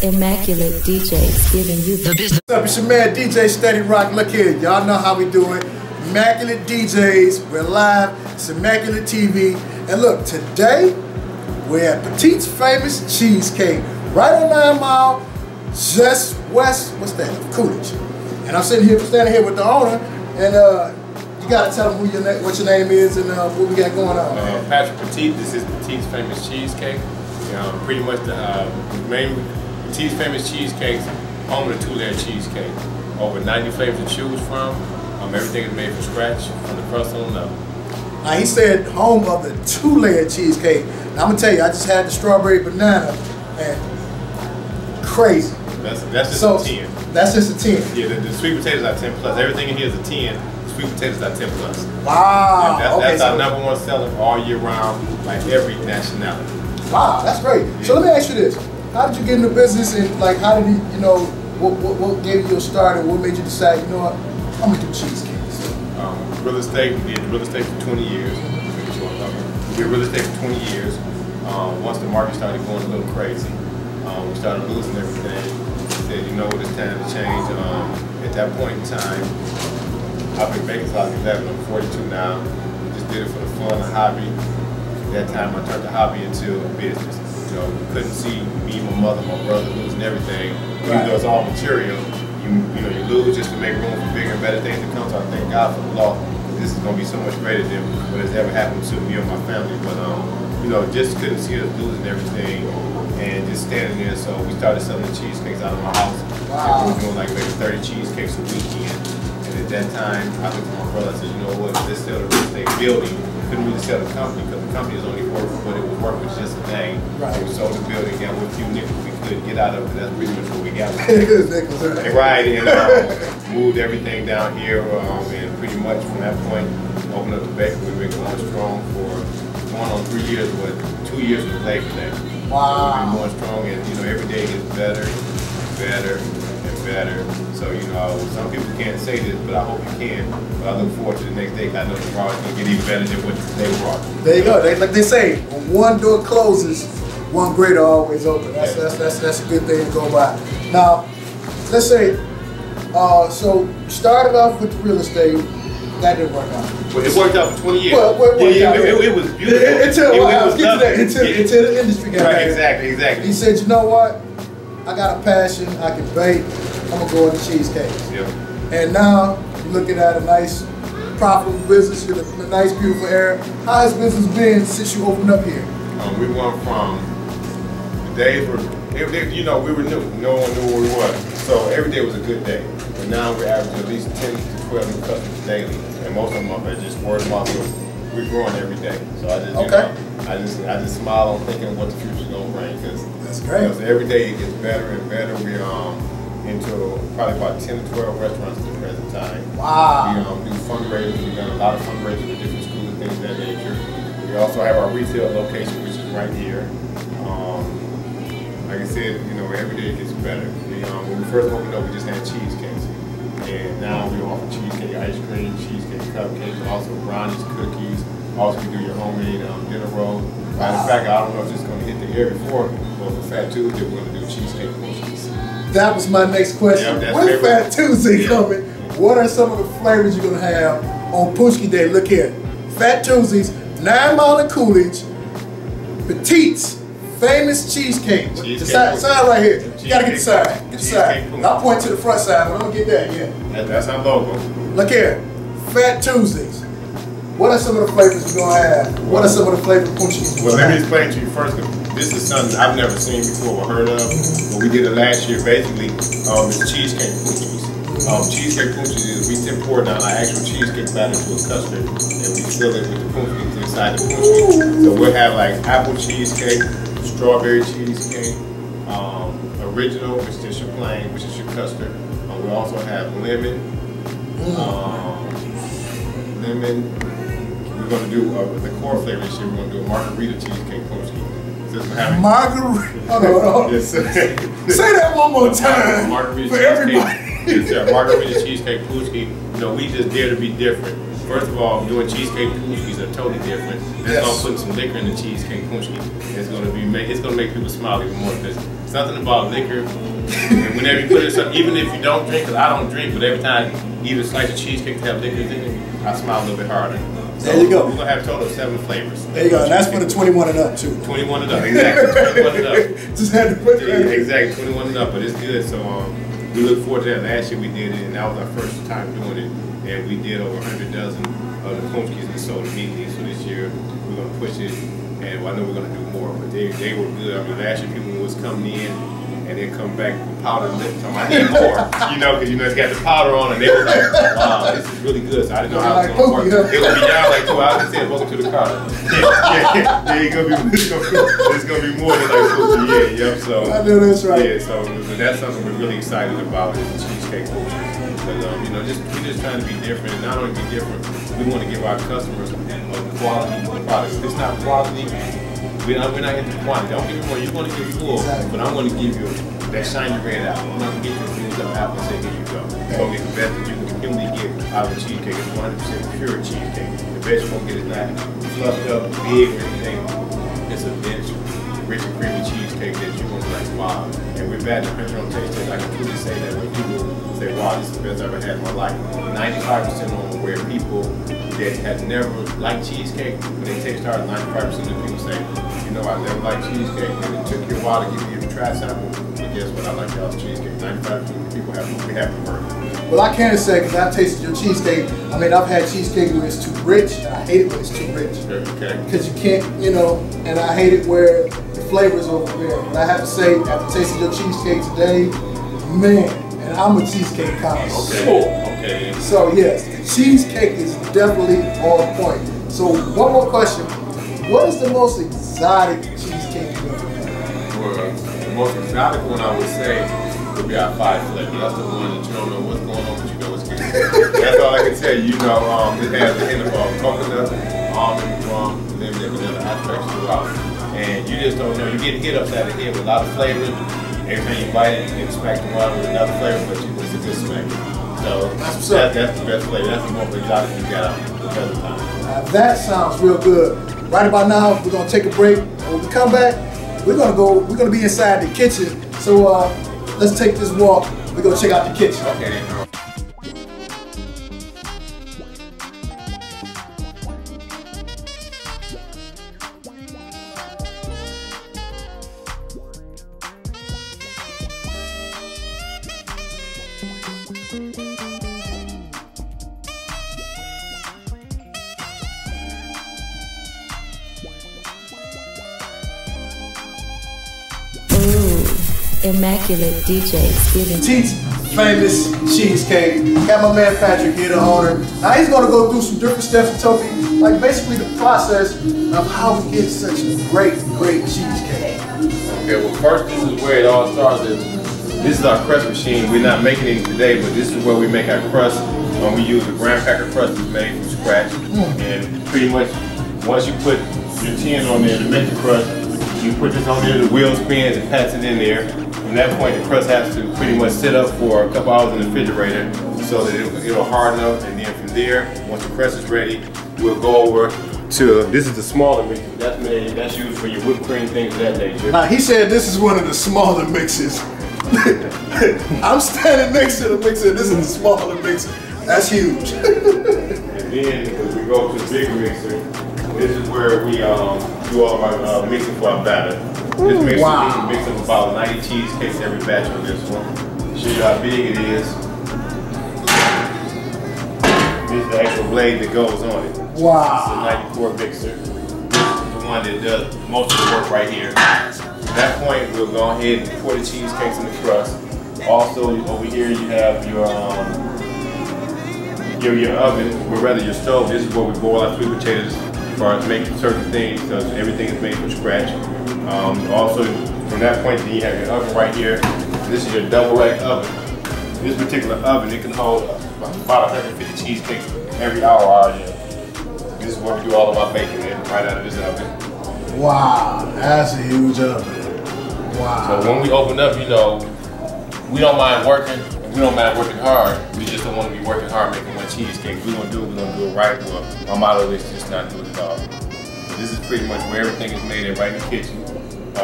Immaculatedjz giving you the business. What's up? It's your man DJ Steady Rock. Look here, y'all know how we do it. Immaculatedjz, we're live. It's Immaculate TV. And look, today we're at Peteet's famous cheesecake, right on 9 Mile, just west. What's that? Coolidge. And I'm standing here with the owner, and you gotta tell them what your name is and what we got going on. Patrick Peteet. This is Peteet's famous cheesecake. Pretty much the main Peteet's famous cheesecakes, home of the 2-layer cheesecake. Over 90 flavors to choose from. Everything is made from scratch, from the crust on up. Now he said home of the 2-layer cheesecake. Now I'm gonna tell you, I just had the strawberry banana, and crazy. That's just a 10. That's just a 10. Yeah, the sweet potatoes are 10 plus. Everything in here is a 10. The sweet potatoes are 10 plus. Wow. That's our #1 seller all year round, like every nationality. Wow, that's great. Yeah. So let me ask you this: how did you get into business, and like how did what gave you your start, and what made you decide, you know what, I'm gonna do cheesecakes? Real estate. We did real estate for 20 years. We did real estate for 20 years. Once the market started going a little crazy, we started losing everything. Said, you know what, it's time to change. At that point in time, I've been banking since I was 11. I'm 42 now. Just did it for the fun, a hobby. At that time, I turned the hobby into a business. You couldn't see me, my mother, my brother losing everything. Even though it's all material, you lose just to make room for bigger and better things to come. So I thank God for the law. This is going to be so much greater than what has ever happened to me or my family. But just couldn't see us losing everything and just standing there. So we started selling the cheesecakes out of my house. Wow. We were doing like maybe 30 cheesecakes a weekend. And at that time, I looked at my brother and said, you know what, let's sell the real estate building. Couldn't really sell the company because the company is only worth what it was worth, was just a name. Right. So we sold the building, got what few nickels we could get out of it. That's pretty much what we got. Right, and moved everything down here, and pretty much from that point, opened up the bakery. We've been going strong for going on 3 years, but 2 years of the Labor Day. Wow. We've been going strong, and every day gets better, better, and better. So some people can't say this, but I hope you can. But I look forward to the next day. I know tomorrow's gonna get even better than what they brought. There you go. Like they say, when one door closes, one greater always open. That's a good thing to go by. Now, let's say, so you started off with the real estate. That didn't work out. Well, it worked out for 20 years. Well, it was beautiful. Until the industry got right, exactly. He said, you know what? I got a passion. I can bake. I'm gonna go into cheesecakes. Yep. And now you're looking at a nice, profitable business in a nice, beautiful area. How has business been since you opened up here? We went from the days where we were new. No one knew where we were. So every day was a good day. But now we're averaging at least 10 to 12 new customers daily, and most of them are just word of mouth. We're growing every day. So I just smile on thinking what the future's gonna bring, because that's great. So every day it gets better and better. We're into probably about 10 to 12 restaurants at the present time. Wow. We do fundraisers. We've done a lot of fundraisers with different schools and things of that nature. We also have our retail location, which is right here. Like I said, every day it gets better. When we first opened up, we just had cheesecakes. And now we offer cheesecake ice cream, cheesecake cupcakes, also brownies, cookies. Also, we do your homemade dinner roll. Matter of fact, I don't know if this is going to hit the air before, but for Fat Tuesday, we're going to do cheesecake cookies. That was my next question. Yep, with Fat Tuesday coming, what are some of the flavors you're going to have on Punchki Day? Look here. Fat Tuesdays, 9 Mile and Coolidge, Peteet's famous cheesecake. The side right here. You got to get the side. Get the side. I'll point to the front side, but I'm going to get that, yeah. That's our logo. Look here. Fat Tuesdays. What are some of the flavors you're going to have? What are some of the flavors of Punchki? Well, let me explain to you first. This is something I've never seen before or heard of. But we did it last year, basically. It's cheesecake cookies. Cheesecake cookies is we pour down our actual cheesecake batter to a custard, and we fill it with the cookies inside the cookies. So we'll have like apple cheesecake, strawberry cheesecake, original, which is your plain, which is your custard. We also have lemon. We're going to do the core flavor this year. We're going to do a margarita cheesecake punchki. Margarita. Hold on. Yes. Say that one more time for everybody. It's margarita cheesecake punchki. We just dare to be different. First of all, doing cheesecake punchkis are totally different. This is putting some liquor in the cheesecake punchki. It's gonna make people smile even more because something about liquor. And whenever you put it, even if you don't drink, because I don't drink, but every time you eat a slice of cheesecake to have liquor in it, I smile a little bit harder. So there you go. We're gonna have a total of 7 flavors. There you go. And that's for the 21 and up too. 21 and up, exactly. 21 and up. Just had to put that in. Exactly, 21 and up, but it's good. So we look forward to that. Last year we did it, and that was our first time doing it. And we did over 100 dozen of the punchkis and sold immediately. So this year we're gonna push it, and I know we're gonna do more. But they were good. I mean, last year people was coming in and then come back with powdered lips. So I need more, because it's got the powder on, and they were like, wow, this is really good. So I didn't know how it was gonna work. It would be down like 2 hours and said, welcome to the car. It's gonna be more than like cookie. Yep. So I know that's right. Yeah. So that's something we're really excited about is the cheesecake culture. Because we're just trying to be different, and not only be different, we want to give our customers quality products. If it's not quality, we're not into quantity. Don't get me wrong, you're going to get full, but I'm going to give you that shiny red apple. I'm not going to get you a foods up apple and say, here you go. You're going to get the best that you can humanly get out of a cheesecake. It's 100% pure cheesecake. The best you're going to get is not fluffed up, big, or anything. It's a dense, rich and creamy cheesecake that you're going to be like, wow. And we're back to pressure on taste test. I can truly say that when people say, wow, this is the best I've ever had in my life. 95% on where people that have never liked cheesecake, when they taste hard, 95% of the people say, I never liked cheesecake, and it took you a while to give you a try sample, but guess what, I like y'all's cheesecake. 95% of people have preferred. Well, I can say, because I've tasted your cheesecake, I've had cheesecake where it's too rich, and I hate it when it's too rich. Okay. Because you can't, and I hate it where the flavor is over there. But I have to say, after tasting your cheesecake today, man, and I'm a cheesecake connoisseur. Okay. So yes, the cheesecake is definitely on point. So one more question. What is the most exotic cheesecake you've ever had? Well, the most exotic one I would say would be our 5 flavor. That's the one that you don't know what's going on, but you know it's good. That's all I can tell you. It has a hint of coconut, almond, rum, lemon, and vanilla extracts throughout. And you just don't know. You get hit upside the head with a lot of flavors. Every time you bite it, you get smacked around with another flavor, but it's a good smack. So that's the best flavor. That's the most exotic you got out the present time. That sounds real good. Right about now, we're gonna take a break. When we come back, we're gonna be inside the kitchen. So let's take this walk. We're gonna check out the kitchen. Okay. Immaculatedjz giving Peteet's famous cheesecake. Got my man Patrick here, the owner. Now he's gonna go through some different steps and tell me, like basically the process of how we get such a great cheesecake. Okay, well first this is where it all starts. This is our crust machine. We're not making any today, but this is where we make our crust. We use a graham cracker crust that's made from scratch. And pretty much once you put your tin on there to make the crust, you put this on there, the wheel spins and pats it in there. From that point, the crust has to pretty much sit up for a couple hours in the refrigerator so that it'll harden up. And then from there, once the crust is ready, we'll go over to, this is the smaller mixer. That's used for your whipped cream, things of that nature. Now he said this is one of the smaller mixes. I'm standing next to the mixer. This is the smaller mixer. That's huge. And then we go to the bigger mixer. This is where we do all of our mixing for our batter. This mixer, we can mix up about 90 cheesecakes every batch on this one. Show you how big it is. This is the actual blade that goes on it. Wow. It's a 94 mixer. This is the one that does most of the work right here. At that point, we'll go ahead and pour the cheesecakes in the crust. Also, over here you have your oven, or rather your stove. This is where we boil our sweet potatoes for making certain things, because everything is made from scratch. Also, from that point, then you have your oven right here. This is your double rack oven. This particular oven, it can hold about 150 cheesecakes every hour. This is where we do all of our baking in, right out of this oven. Wow, that's a huge oven. Wow. So when we open up, we don't mind working. We don't mind working hard. We just don't want to be working hard making money cheesecake. We're gonna do it right. Well, my motto is just not do it at all. So this is pretty much where everything is made at, right in the kitchen.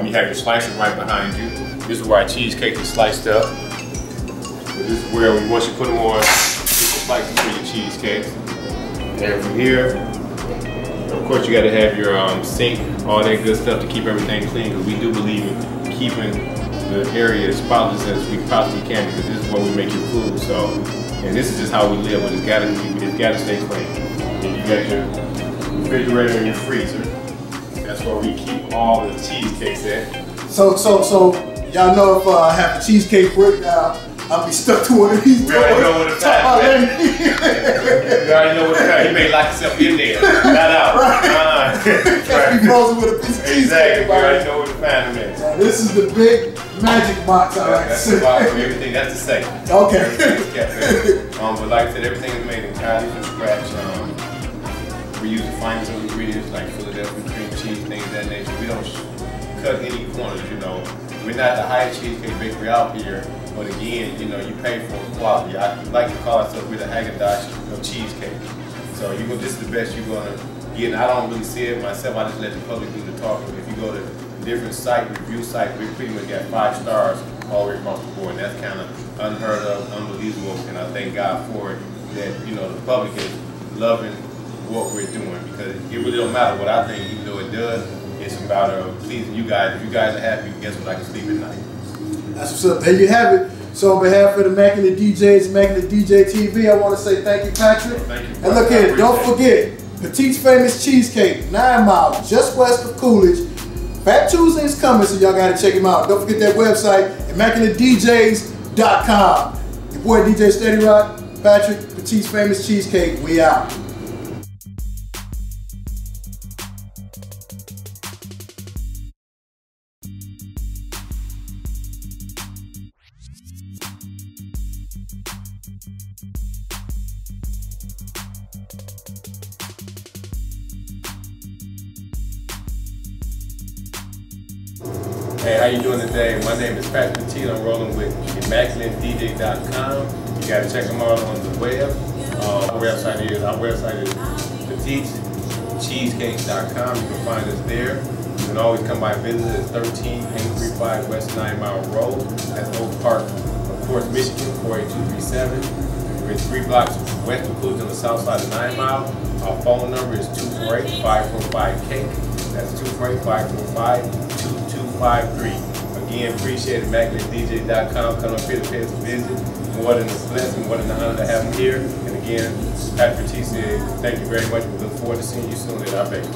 You have your slicer right behind you. This is where our cheesecake is sliced up. This is where once you put them on, you can slice them for your cheesecake. And from here, of course, you got to have your sink, all that good stuff to keep everything clean, because we do believe in keeping the area as spotless as we possibly can, because this is where we make your food. So, and this is just how we live, but it's got to stay clean. And you got your refrigerator and your freezer. That's where we keep all the cheesecakes at. So y'all know if I have a cheesecake brick now, I'll be stuck to one of these. We already know what it's at. You already know what it's at. You may lock yourself in there, not out. Right. Catch me frozen with a piece of cheesecake. Exactly. You already know what the find them is. Now, this is the big magic box. I like to That's say. the box for everything. That's the safe. Okay. But like I said, everything is made entirely from scratch. We use the finest of ingredients like Philadelphia cream cheese, things of that nature. We don't cut any corners, you know. We're not the highest cheesecake bakery out here, but again, you know, you pay for quality. I like to call ourselves we're the Haagen-Dazs of cheesecake. So this is the best you're gonna get. And I don't really see it myself. I just let the public do the talking. If you go to different review sites, we pretty much got 5 stars all the way across the board. And that's kind of unheard of, unbelievable, and I thank God for it. That the public is loving what we're doing, because it really don't matter what I think, even though it does. It's about pleasing you guys. If you guys are happy, guess what? I can sleep at night. That's what's up. There you have it. So on behalf of the Immaculate DJs, Immaculate DJ TV, I want to say thank you, Patrick. Thank you. And look here, don't forget, Peteet's Famous Cheesecake, 9 Mile, just west of Coolidge. Fat Tuesday is coming, so y'all got to check him out. Don't forget that website, ImmaculateDJz.com. Your boy DJ Steady Rock, Patrick, Peteet's Famous Cheesecake. We out. Hey, how you doing today? My name is Peteet. I'm rolling with Immaculatedjz.com. You got to check them out on the web. Our website is Peteetcheesecake.com. You can find us there. You can always come by and visit us at 13835 West 9 Mile Road. That's Oak Park, of course, Michigan, 48237. We're 3 blocks west of Coolidge on the south side of 9 Mile. Our phone number is 248-545-CAKE. That's 248-545-2253. Again, appreciate it. ImmaculateDJ.com. Come up here to pay us a visit. More than a blessing, more than an honor to have him here. And again, Patrick Peteet said, thank you very much. We look forward to seeing you soon at our bakery.